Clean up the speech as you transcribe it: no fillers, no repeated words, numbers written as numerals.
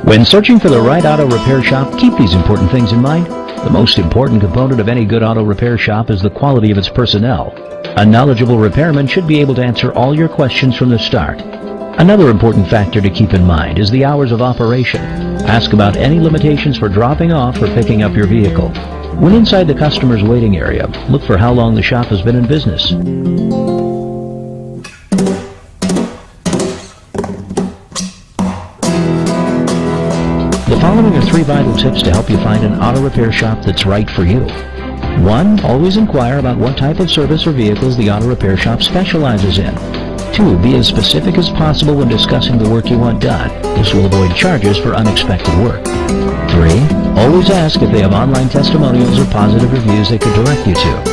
When searching for the right auto repair shop, keep these important things in mind. The most important component of any good auto repair shop is the quality of its personnel. A knowledgeable repairman should be able to answer all your questions from the start. Another important factor to keep in mind is the hours of operation. Ask about any limitations for dropping off or picking up your vehicle. When inside the customer's waiting area, look for how long the shop has been in business. The following are 3 vital tips to help you find an auto repair shop that's right for you. 1. Always inquire about what type of service or vehicles the auto repair shop specializes in. 2. Be as specific as possible when discussing the work you want done. This will avoid charges for unexpected work. 3. Always ask if they have online testimonials or positive reviews they could direct you to.